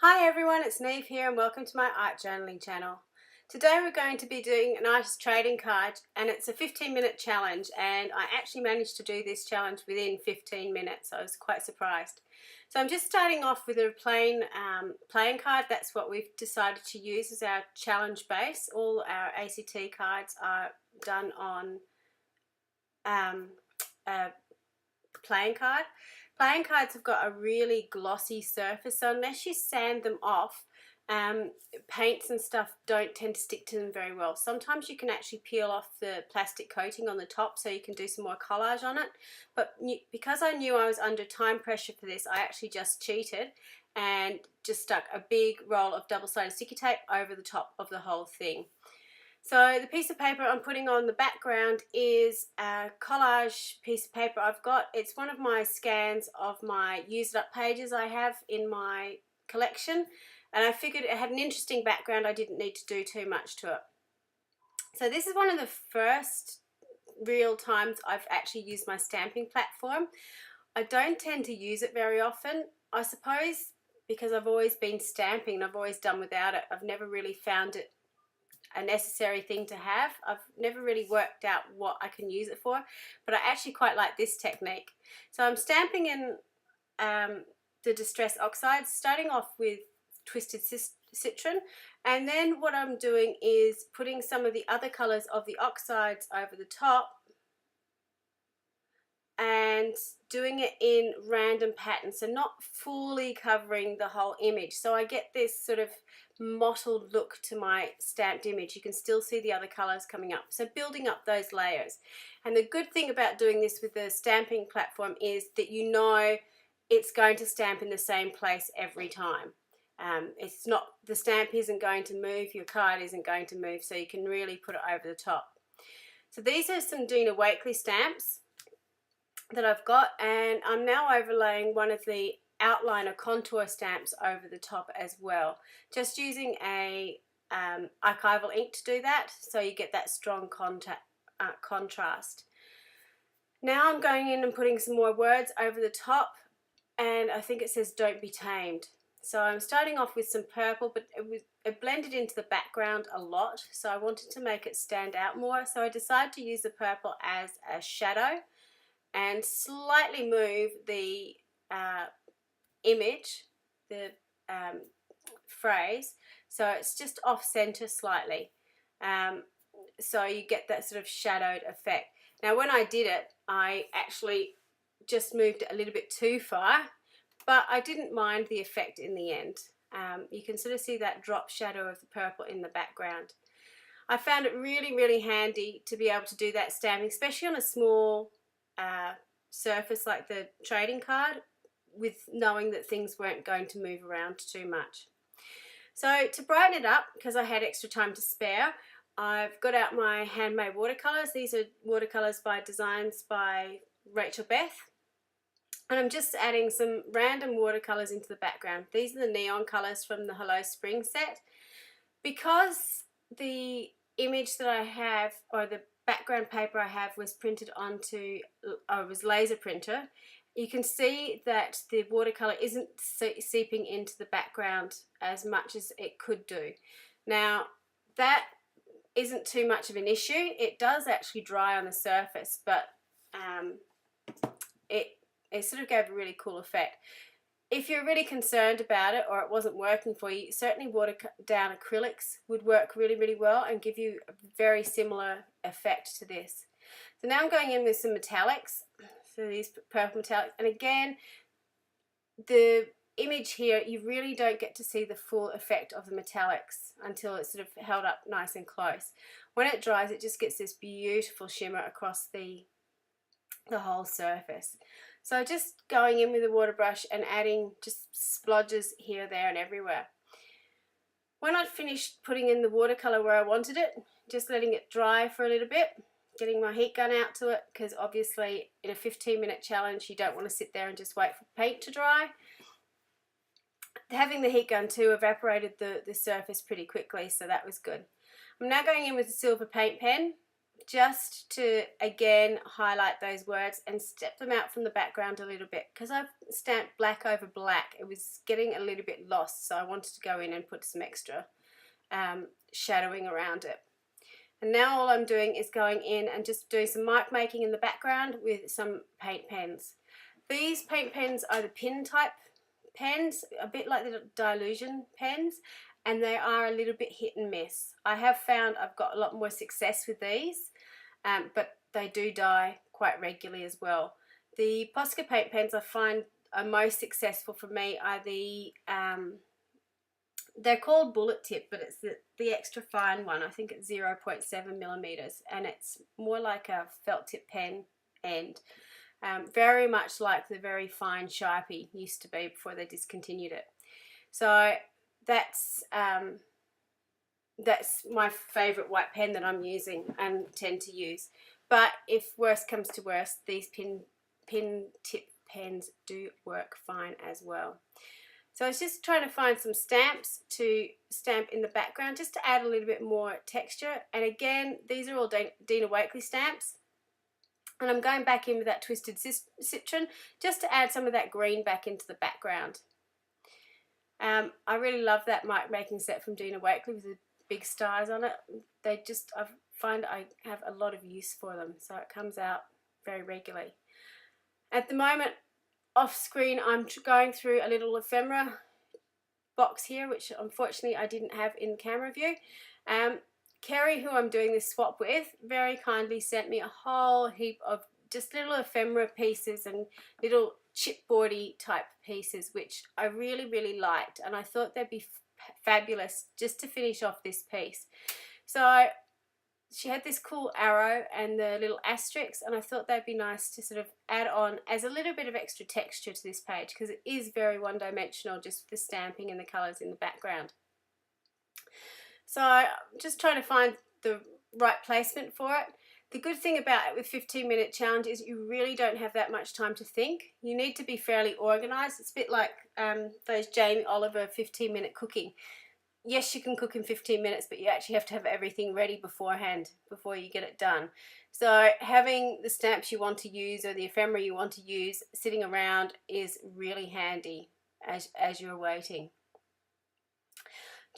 Hi everyone, it's Niamh here and welcome to my art journaling channel. Today we're going to be doing an artist trading card and it's a 15-minute challenge, and I actually managed to do this challenge within 15 minutes. So I was quite surprised. So I'm just starting off with a plain playing card. That's what we've decided to use as our challenge base. All our ACT cards are done on a playing card. Playing cards have got a really glossy surface, so unless you sand them off, paints and stuff don't tend to stick to them very well. Sometimes you can actually peel off the plastic coating on the top so you can do some more collage on it, but because I knew I was under time pressure for this, I actually just cheated and just stuck a big roll of double-sided sticky tape over the top of the whole thing. So the piece of paper I'm putting on the background is a collage piece of paper I've got. It's one of my scans of my used up pages I have in my collection, and I figured it had an interesting background. I didn't need to do too much to it. So this is one of the first real times I've actually used my stamping platform. I don't tend to use it very often. I suppose because I've always been stamping and I've always done without it. I've never really found it a necessary thing to have. I've never really worked out what I can use it for, but I actually quite like this technique. So I'm stamping in the Distress Oxides, starting off with Twisted Citron, and then what I'm doing is putting some of the other colours of the oxides over the top and doing it in random patterns, so not fully covering the whole image. So I get this sort of mottled look to my stamped image. You can still see the other colors coming up, so building up those layers. And the good thing about doing this with the stamping platform is that you know it's going to stamp in the same place every time. It's not, the stamp isn't going to move, your card isn't going to move, so you can really put it over the top. So these are some Dina Wakley stamps that I've got, and I'm now overlaying one of the outliner contour stamps over the top as well, just using a archival ink to do that, so you get that strong contrast. Now I'm going in and putting some more words over the top, and I think it says "Don't be tamed." So I'm starting off with some purple, but it blended into the background a lot, so I wanted to make it stand out more, so I decided to use the purple as a shadow and slightly move the image, the phrase, so it's just off center slightly, so you get that sort of shadowed effect. Now when I did it, I actually just moved it a little bit too far, but I didn't mind the effect in the end. You can sort of see that drop shadow of the purple in the background. I found it really handy to be able to do that stamping, especially on a small surface like the trading card, with knowing that things weren't going to move around too much. So to brighten it up, because I had extra time to spare, I've got out my handmade watercolors. These are watercolors by Designs by Rachel Beth, and I'm just adding some random watercolors into the background. These are the neon colors from the Hello Spring set. Because the image that I have, or the background paper I have, was printed onto, was laser printer, you can see that the watercolor isn't seeping into the background as much as it could do. Now that isn't too much of an issue. It does actually dry on the surface, but it sort of gave a really cool effect. If you're really concerned about it or it wasn't working for you, certainly water down acrylics would work really well and give you a very similar effect to this. So now I'm going in with some metallics, so these purple metallics, and again, the image here, you really don't get to see the full effect of the metallics until it's sort of held up nice and close. When it dries, it just gets this beautiful shimmer across the whole surface. So just going in with a water brush and adding just splodges here, there and everywhere. When I'd finished putting in the watercolor where I wanted it, just letting it dry for a little bit, getting my heat gun out to it, because obviously in a 15-minute challenge you don't want to sit there and just wait for paint to dry. Having the heat gun too evaporated the surface pretty quickly, so that was good. I'm now going in with a silver paint pen, just to again highlight those words and step them out from the background a little bit, because I've stamped black over black. It was getting a little bit lost, so I wanted to go in and put some extra shadowing around it. And now all I'm doing is going in and just doing some mark making in the background with some paint pens. These paint pens are the pin type pens, a bit like the dilution pens, and they are a little bit hit and miss. I have found I've got a lot more success with these, but they do die quite regularly as well. The Posca paint pens I find are most successful for me are the they're called bullet tip, but it's the extra fine one. I think it's 0.7 millimeters, and it's more like a felt tip pen end. Very much like the very fine Sharpie used to be before they discontinued it. So that's my favorite white pen that I'm using and tend to use. But if worst comes to worst, these pin tip pens do work fine as well. So I was just trying to find some stamps to stamp in the background just to add a little bit more texture. And again, these are all Dina Wakley stamps. And I'm going back in with that Twisted Citron just to add some of that green back into the background. I really love that mark making set from Dina Wakley with the big stars on it. I find I have a lot of use for them, so it comes out very regularly. At the moment, off screen, I'm going through a little ephemera box here, which unfortunately I didn't have in camera view. Kerry, who I'm doing this swap with, very kindly sent me a whole heap of just little ephemera pieces and little chipboardy type pieces, which I really, really liked, and I thought they'd be fabulous just to finish off this piece. So she had this cool arrow and the little asterisks, and I thought they'd be nice to sort of add on as a little bit of extra texture to this page, because it is very one-dimensional just with the stamping and the colours in the background. So I'm just trying to find the right placement for it. The good thing about it with 15-minute challenge is you really don't have that much time to think. You need to be fairly organised. It's a bit like those Jamie Oliver 15-minute cooking. Yes, you can cook in 15 minutes, but you actually have to have everything ready beforehand before you get it done. So having the stamps you want to use or the ephemera you want to use sitting around is really handy as you're waiting.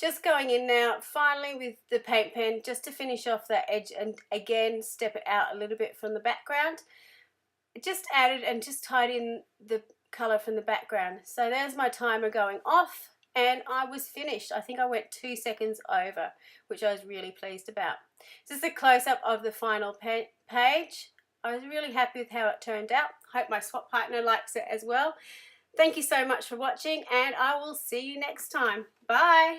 Just going in now, finally with the paint pen, just to finish off that edge and again step it out a little bit from the background. Just added and just tied in the colour from the background. So there's my timer going off. And I was finished. I think I went 2 seconds over, which I was really pleased about. This is a close-up of the final page. I was really happy with how it turned out. Hope my swap partner likes it as well. Thank you so much for watching, and I will see you next time. Bye.